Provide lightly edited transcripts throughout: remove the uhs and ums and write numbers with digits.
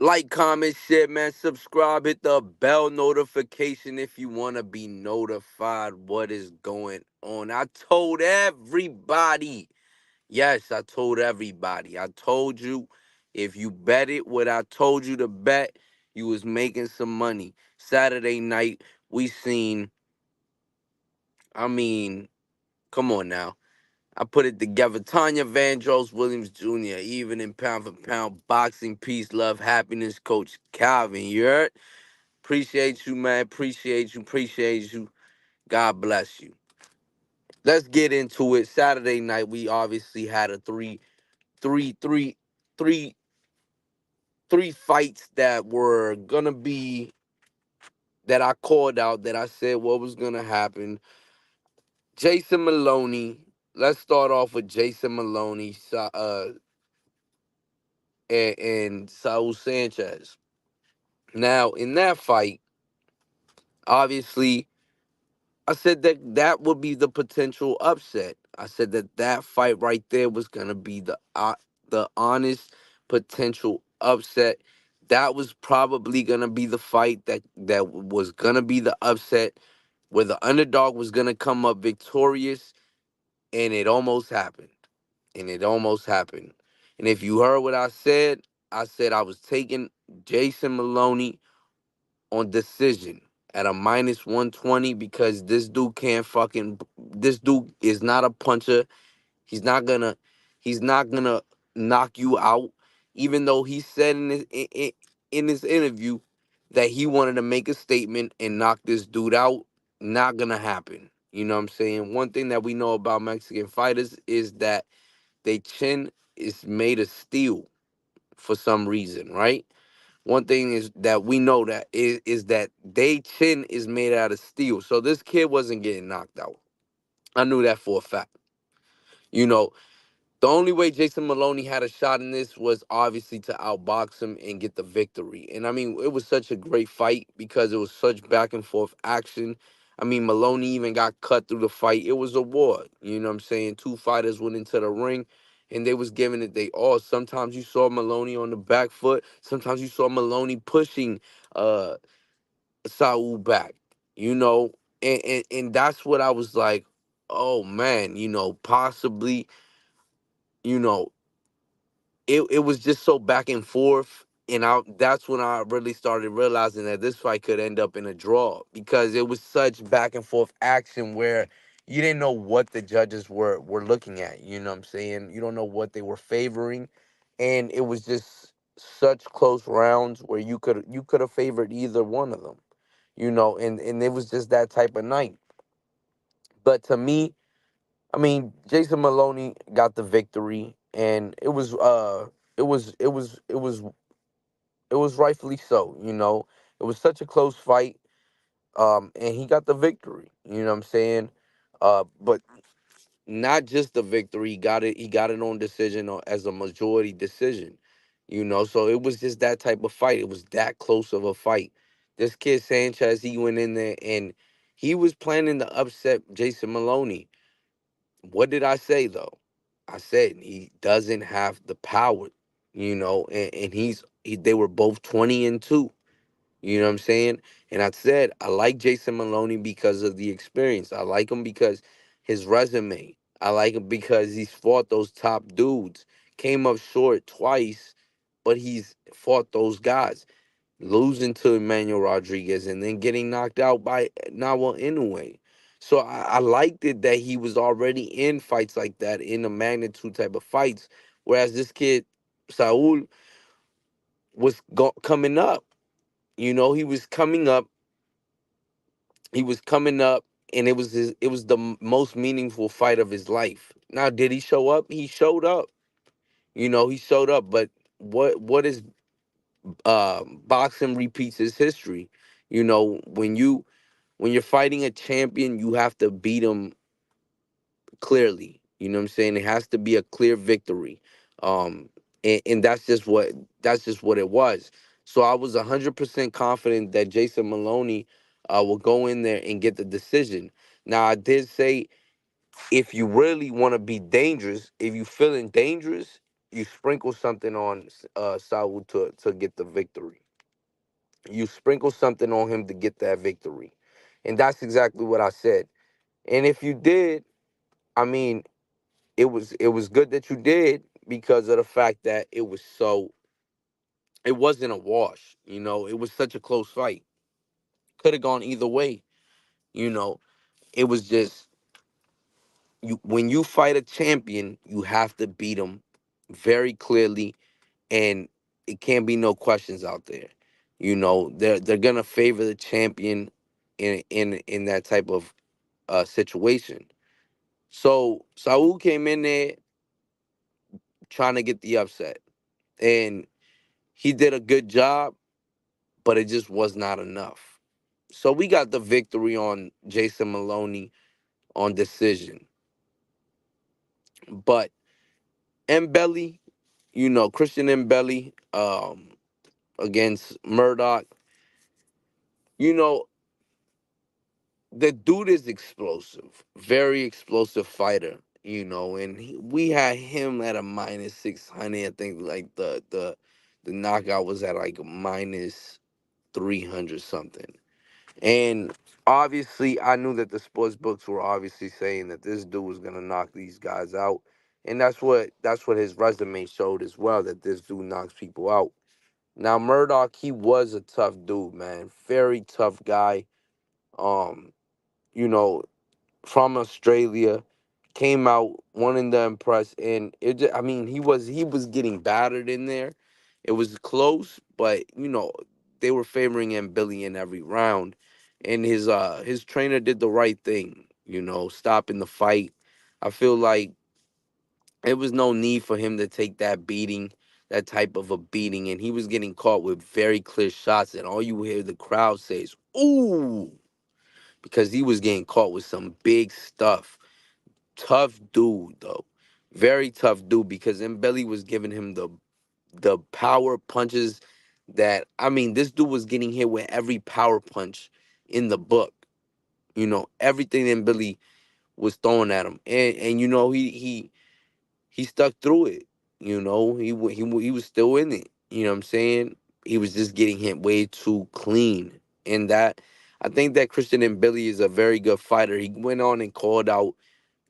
Like, comment, share, man. Subscribe. Hit the bell notification if you want to be notified what is going on. I told everybody. Yes, I told everybody. I told you if you bet it what I told you to bet, you was making some money. Saturday night, we seen, I mean, come on now. I put it together. Tanya Vandross Williams Jr., even in pound for pound, boxing, peace, love, happiness, Coach Calvin. You heard? Appreciate you, man. Appreciate you. Appreciate you. God bless you. Let's get into it. Saturday night, we obviously had a three, three, three, three fights that were gonna be that I called out. That I said what was gonna happen. Jason Maloney. Let's start off with Jason Maloney. And Saul Sanchez. Now, in that fight, obviously, I said that that would be the potential upset. I said that that fight right there was gonna be the honest potential upset. That was probably gonna be the fight that was gonna be the upset, where the underdog was gonna come up victorious, and it almost happened. And it almost happened. And if you heard what I said I was taking Jason Maloney on decision at a minus 120 because this dude is not a puncher. He's not gonna he's not gonna knock you out. Even though he said in his interview that he wanted to make a statement and knock this dude out, not gonna happen. You know what I'm saying? One thing that we know about Mexican fighters is that their chin is made of steel for some reason, right? One thing is that we know that is that they chin is made out of steel. So this kid wasn't getting knocked out. I knew that for a fact. You know, the only way Jason Maloney had a shot in this was obviously to outbox him and get the victory. And I mean, it was such a great fight because it was such back and forth action. I mean, Maloney even got cut through the fight. It was a war. You know what I'm saying? Two fighters went into the ring and they was giving it they all. Sometimes you saw Maloney on the back foot. Sometimes you saw Maloney pushing uh Saul back. You know, and that's what I was like, oh man, possibly, you know, it was just so back and forth. And that's when I really started realizing that this fight could end up in a draw because it was such back and forth action where you didn't know what the judges were looking at. You know what I'm saying? You don't know what they were favoring. And it was just such close rounds where you could have favored either one of them. And it was just that type of night. But to me, I mean, Jason Maloney got the victory, and it was rightfully so. It was such a close fight, and he got the victory. You know what I'm saying? But not just the victory, he got it on decision or as a majority decision. So it was just that type of fight. It was that close of a fight. This kid Sanchez, he went in there and he was planning to upset Jason Maloney. What did I say though? I said he doesn't have the power, and they were both 20-2. You know what I'm saying? And I said I like Jason Maloney because of the experience. I like him because his resume. I like him because he's fought those top dudes. Came up short twice, but he's fought those guys, losing to Emmanuel Rodriguez and then getting knocked out by Nawa Inoue. So I liked it that he was already in fights like that, in the magnitude type of fights, whereas this kid, Saul, was coming up. He was coming up. He was coming up, and it was the most meaningful fight of his life. Now, did he show up? He showed up. He showed up. But what is boxing repeats its history? When you're fighting a champion, you have to beat him clearly. You know what I'm saying? It has to be a clear victory. And that's just what it was. So I was 100% confident that Jason Maloney will go in there and get the decision. Now I did say if you really want to be dangerous, if you feeling dangerous, you sprinkle something on Saul to get the victory. You sprinkle something on him to get that victory. And that's exactly what I said. And if you did, I mean, it was good that you did because of the fact that it wasn't a wash, It was such a close fight. Could have gone either way, you know. It was just you when you fight a champion, you have to beat him very clearly, and it can't be no questions out there. They're gonna favor the champion in that type of situation. So Saul came in there trying to get the upset, and he did a good job, but it just was not enough. So we got the victory on Jason Maloney on decision, but Mbelly, Christian Mbelly, against Murdoch, you know, the dude is explosive, very explosive fighter, and we had him at a minus 600. I think like the knockout was at like a minus 300 something. And obviously, I knew that the sports books were obviously saying that this dude was gonna knock these guys out, and that's what his resume showed as well. That this dude knocks people out. Now Murdoch, he was a tough dude, man, very tough guy. Um, you know, from Australia, came out wanting to impress, and I mean, he was getting battered in there. It was close, but they were favoring him Billy in every round, and his trainer did the right thing, stopping the fight. I feel like there was no need for him to take that beating, that type of a beating, and he was getting caught with very clear shots, and all you hear the crowd say is "ooh," because he was getting caught with some big stuff. Tough dude though, very tough dude because Mbelly was giving him the power punches that, I mean, this dude was getting hit with every power punch in the book. Everything Mbelly was throwing at him, and he stuck through it. He was still in it. You know what I'm saying? He was just getting hit way too clean, and that I think that Christian Mbelly is a very good fighter. He went on and called out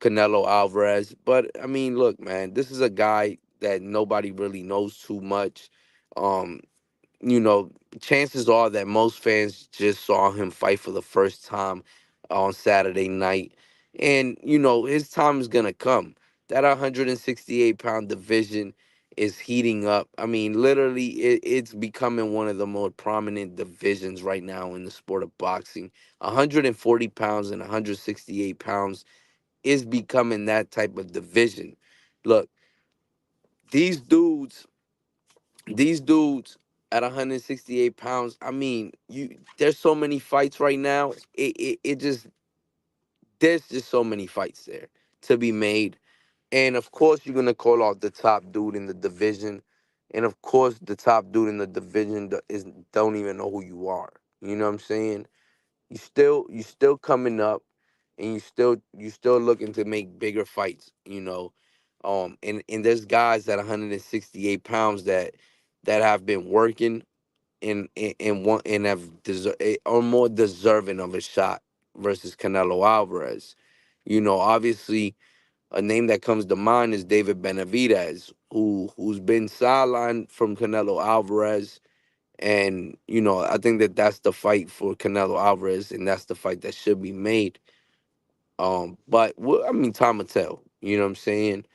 Canelo Alvarez. But I mean, look, man, this is a guy that nobody really knows too much. Um, you know, chances are that most fans just saw him fight for the first time on Saturday night. And, his time is going to come. That 168-pound division is heating up. I mean, literally, it's becoming one of the more prominent divisions right now in the sport of boxing. 140 pounds and 168 pounds is becoming that type of division. Look, these dudes, these dudes at 168 pounds, I mean, there's so many fights right now. It just there's just so many fights there to be made. And of course you're gonna call out the top dude in the division. And of course the top dude in the division don't even know who you are. You know what I'm saying? You still coming up, and you still looking to make bigger fights. And there's guys at 168 pounds that have been working and want and are more deserving of a shot versus Canelo Alvarez. Obviously a name that comes to mind is David Benavidez, who's been sidelined from Canelo Alvarez. And I think that that's the fight for Canelo Alvarez, and that's the fight that should be made. But I mean, time will tell. You know what I'm saying?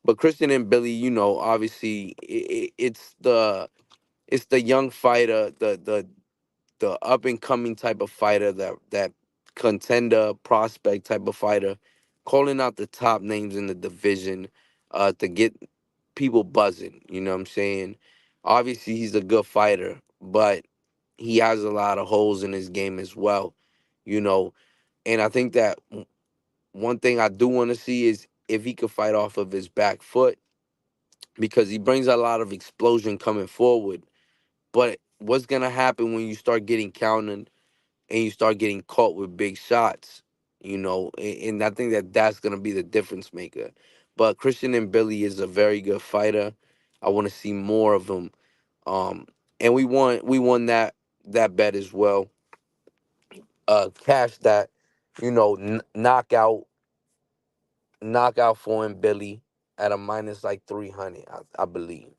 But Christian and Billy, obviously, it's the young fighter, the up and coming type of fighter, that contender prospect type of fighter, calling out the top names in the division, to get people buzzing. You know what I'm saying? Obviously, he's a good fighter, but he has a lot of holes in his game as well. You know, and I think that one thing I do want to see is if he could fight off of his back foot, because he brings a lot of explosion coming forward. But what's gonna happen when you start getting counted and you start getting caught with big shots? And I think that that's gonna be the difference maker. But Christian and Billy is a very good fighter. I want to see more of him. And we won that bet as well. Cash that, knockout for him, Billy, at a minus like 300, I believe.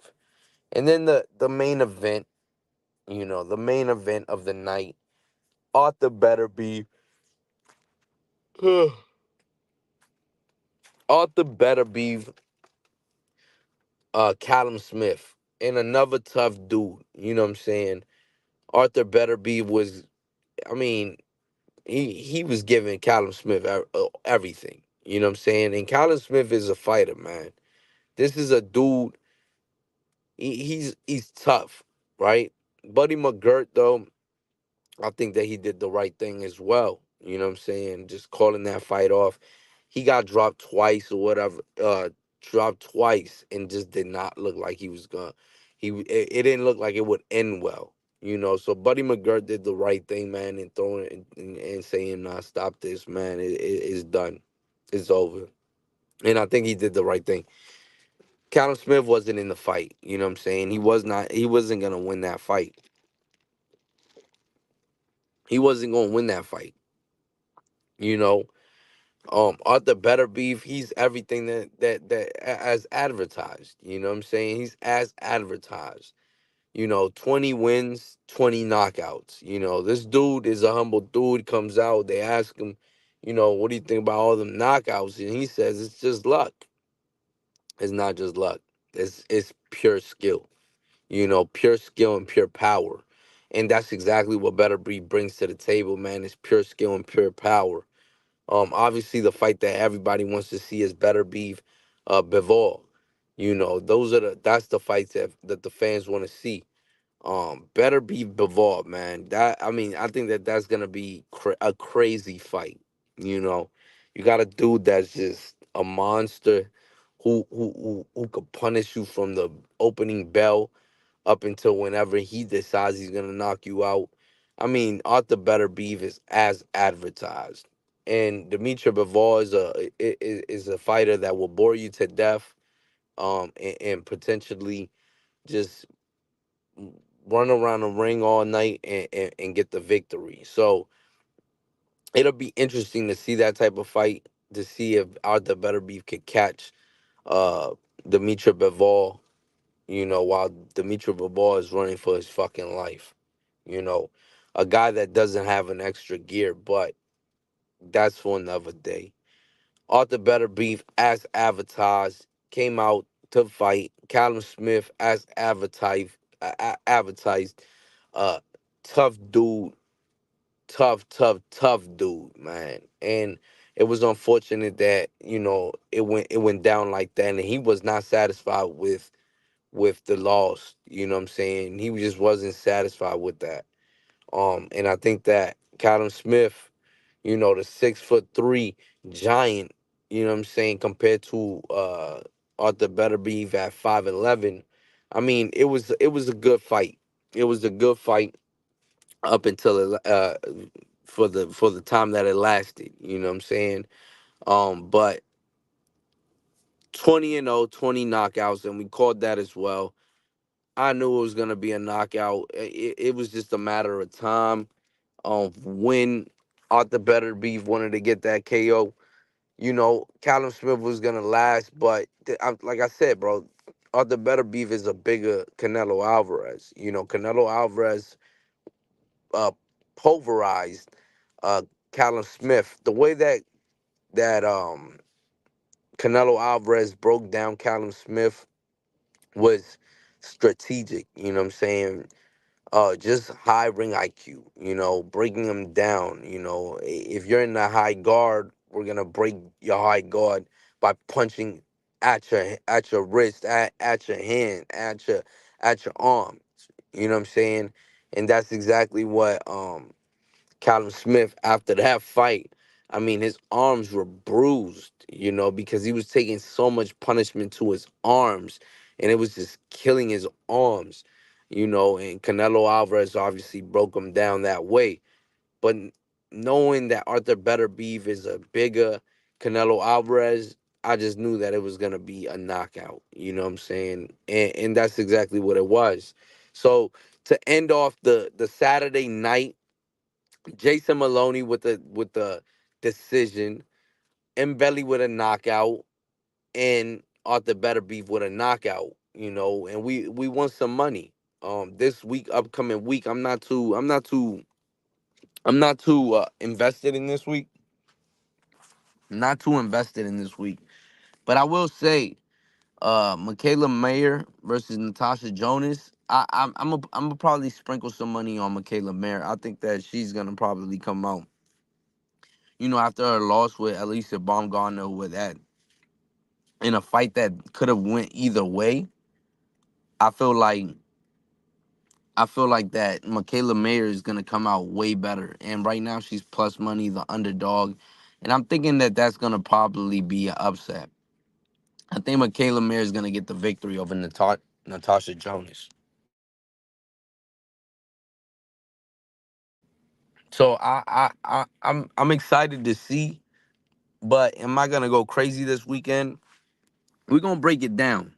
And then the main event, the main event of the night, Arthur Beterbiev, Arthur Beterbiev, Callum Smith, and another tough dude. You know what I'm saying? Arthur Beterbiev was, I mean, he was giving Callum Smith everything. You know what I'm saying? And Callum Smith is a fighter, man. This is a dude. He's tough, right? Buddy McGirt, though, I think that he did the right thing as well. You know what I'm saying? Just calling that fight off. He got dropped twice or whatever. Dropped twice and just did not look like he was gonna. It didn't look like it would end well. So Buddy McGirt did the right thing, man, and throwing it and saying, "Nah, stop this, man. It's done. It's over." And I think he did the right thing. Callum Smith wasn't in the fight. You know what I'm saying? He was not. He wasn't gonna win that fight. He wasn't gonna win that fight. You know. Arthur Beterbiev, he's everything as advertised. You know what I'm saying? He's as advertised. 20 wins, 20 knockouts. This dude is a humble dude. Comes out, they ask him, what do you think about all them knockouts? And he says it's just luck. It's not just luck. It's pure skill. Pure skill and pure power. And that's exactly what Beterbiev brings to the table, man. It's pure skill and pure power. Obviously the fight that everybody wants to see is Beterbiev, Bivol. That's the fights that the fans want to see. Beterbiev, Bivol, man. I think that that's gonna be a crazy fight. You know, you got a dude that's just a monster, who could punish you from the opening bell up until whenever he decides he's gonna knock you out. Arthur Beterbiev is as advertised, and Dimitri Bivol is a fighter that will bore you to death, and potentially just run around the ring all night and get the victory. So it'll be interesting to see that type of fight, to see if Arthur Beterbiev could catch uh Dimitri Bivol, while Dimitri Bivol is running for his fucking life. You know, a guy that doesn't have an extra gear, but that's for another day. Arthur Beterbiev, as advertised, came out to fight. Callum Smith, as advertised, uh, tough dude, tough dude, man. And it was unfortunate that it went down like that, and he was not satisfied with the loss. You know what I'm saying? He just wasn't satisfied with that. And I think that Callum Smith, the 6'3" giant, you know what I'm saying, compared to Arthur Beterbiev at 5'11". It was a good fight. It was a good fight up until for the time that it lasted. You know what I'm saying? But 20-0, 20 knockouts, and we called that as well. I knew it was gonna be a knockout. It was just a matter of time when Arthur Beterbiev wanted to get that KO. Callum Smith was gonna last, but like I said, bro, Arthur Beterbiev is a bigger Canelo Alvarez. Canelo Alvarez uh, pulverized uh, Callum Smith. The way that Canelo Alvarez broke down Callum Smith was strategic. You know what I'm saying? Just high ring IQ, breaking them down. If you're in the high guard, we're gonna break your high guard by punching at your wrist, at your hand, at your arm. You know what I'm saying? And that's exactly what Callum Smith, after that fight, his arms were bruised, because he was taking so much punishment to his arms, and it was just killing his arms, and Canelo Alvarez obviously broke him down that way. But knowing that Arthur Beterbiev is a bigger Canelo Alvarez, I just knew that it was gonna be a knockout. You know what I'm saying? And that's exactly what it was. So to end off the Saturday night, Jason Maloney with the decision, Mbelly with a knockout, and Arthur Beterbiev with a knockout. You know, and we won some money. This week, upcoming week, I'm not too invested in this week. Not too invested in this week. But I will say, Michaela Mayer versus Natasha Jonas. I'm gonna probably sprinkle some money on Michaela Mayer. I think that she's gonna probably come out. You know, after her loss with Alicia Baumgartner, with that in a fight that could have went either way. I feel like I feel like that Michaela Mayer is gonna come out way better. And right now she's plus money, the underdog, and I'm thinking that that's gonna probably be an upset. I think Michaela Mayer is gonna get the victory over Natasha Jonas. So I'm excited to see, but am I gonna go crazy this weekend? We're gonna break it down.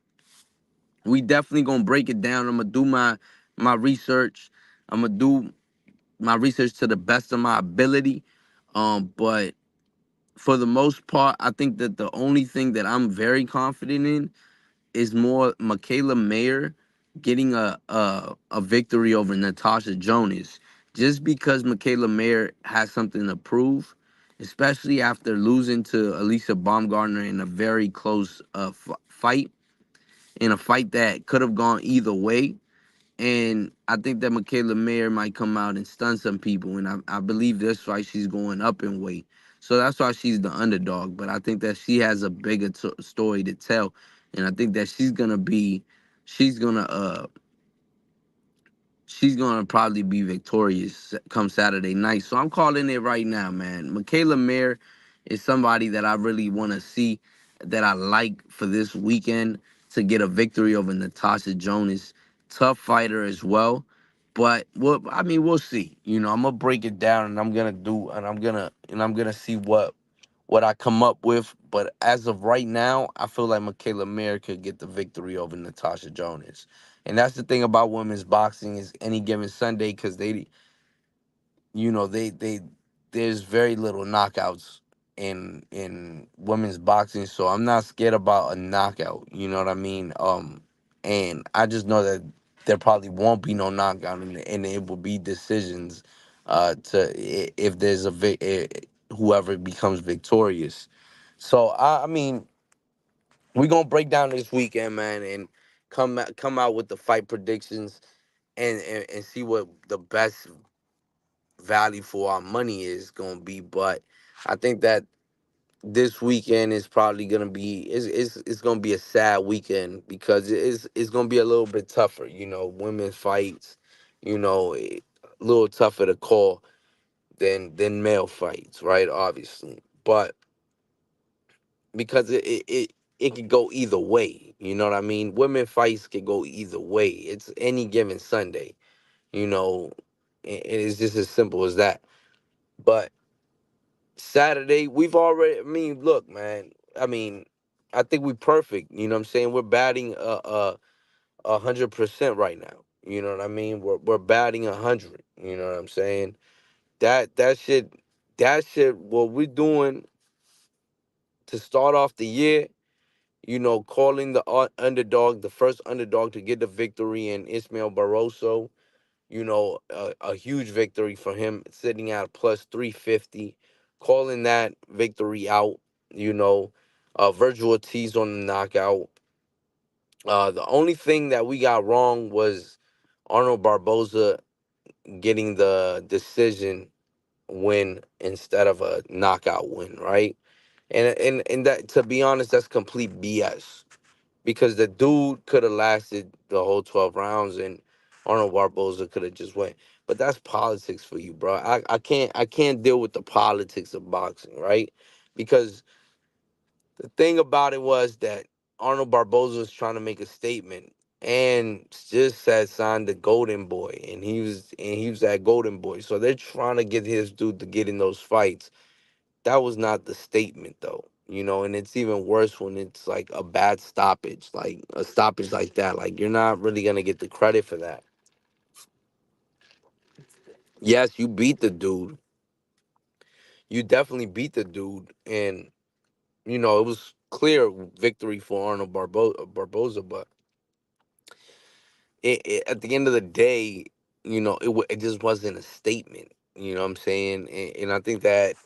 We definitely gonna break it down. I'm gonna do my research. I'm gonna do my research to the best of my ability. But for the most part, I think that the only thing that I'm very confident in is more Michaela Mayer getting a victory over Natasha Jonas, just because Michaela Mayer has something to prove, especially after losing to Alicia Baumgartner in a very close fight, in a fight that could have gone either way. And I think that Michaela Mayer might come out and stun some people. And I believe that's why she's going up in weight. So that's why she's the underdog. But I think that she has a bigger story to tell. And I think that she's gonna she's gonna probably be victorious come Saturday night. So I'm calling it right now, man. Michaela Mayer is somebody that I really want to see, that I like for this weekend to get a victory over Natasha Jonas. Tough fighter as well. But I mean, we'll see. You know, I'm gonna break it down and I'm gonna see what I come up with. But as of right now, I feel like Michaela Mayer could get the victory over Natasha Jonas. And that's the thing about women's boxing is any given Sunday, because they there's very little knockouts in women's boxing, so I'm not scared about a knockout. You know what I mean? And I just know that there probably won't be no knockout, and it will be decisions. If there's whoever becomes victorious. So I mean, we're gonna break down this weekend, man, and come out with the fight predictions, and see what the best value for our money is gonna be. But I think that this weekend is probably gonna be it's gonna be a sad weekend, because it's gonna be a little bit tougher. You know, women's fights, a little tougher to call than male fights, right? Obviously, but because it could go either way. You know what I mean? Women fights could go either way. It's any given Sunday. You know, and it's just as simple as that. But Saturday, we've already. I mean, look, man. I mean, I think we're perfect. You know what I'm saying? We're batting 100% right now. You know what I mean? We're batting 100. You know what I'm saying? That shit, what we're doing to start off the year. Calling the underdog, the first underdog to get the victory in Ismael Barroso. A huge victory for him, sitting at plus 350. Calling that victory out, Virgil Ortiz on the knockout. The only thing that we got wrong was Arnold Barboza getting the decision win instead of a knockout win, right? And that, to be honest, that's complete BS, because the dude could have lasted the whole 12 rounds and Arnold Barboza could have just went. But that's politics for you, bro. I can't deal with the politics of boxing, right? Because the thing about it was that Arnold Barboza was trying to make a statement and just said signed the Golden Boy, and he was that Golden Boy. So they're trying to get his dude to get in those fights. That was not the statement, though. And it's even worse when it's like a bad stoppage, like a stoppage like that. Like you're not really gonna get the credit for that. Yes, you beat the dude. You definitely beat the dude, and it was clear victory for Arnold Barboza. But at the end of the day, it just wasn't a statement. You know what I'm saying? And I think that,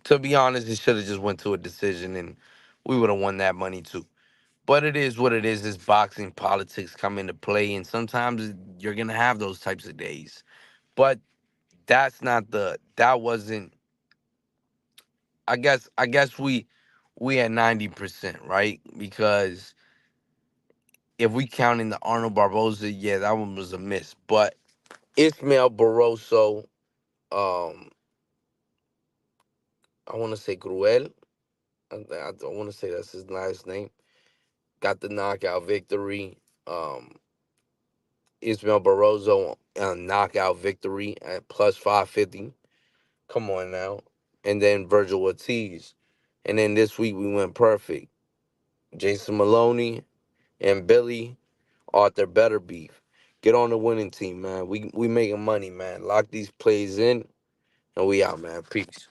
to be honest, it should have just went to a decision, and we would have won that money too. But it is what it is. This boxing politics come into play, and sometimes you're gonna have those types of days. But that wasn't. I guess we at 90%, right? Because if we count in the Arnold Barboza, yeah, that one was a miss. But Ismael Barroso, um, I want to say Gruel. I don't want to say that's his last name. Got the knockout victory. Um, Ismael Barroso knockout victory at plus 550. Come on now. And then Virgil Ortiz. And then this week we went perfect. Jason Maloney and Billy Arthur Beterbiev. Get on the winning team, man. We making money, man. Lock these plays in, and we out, man. Peace.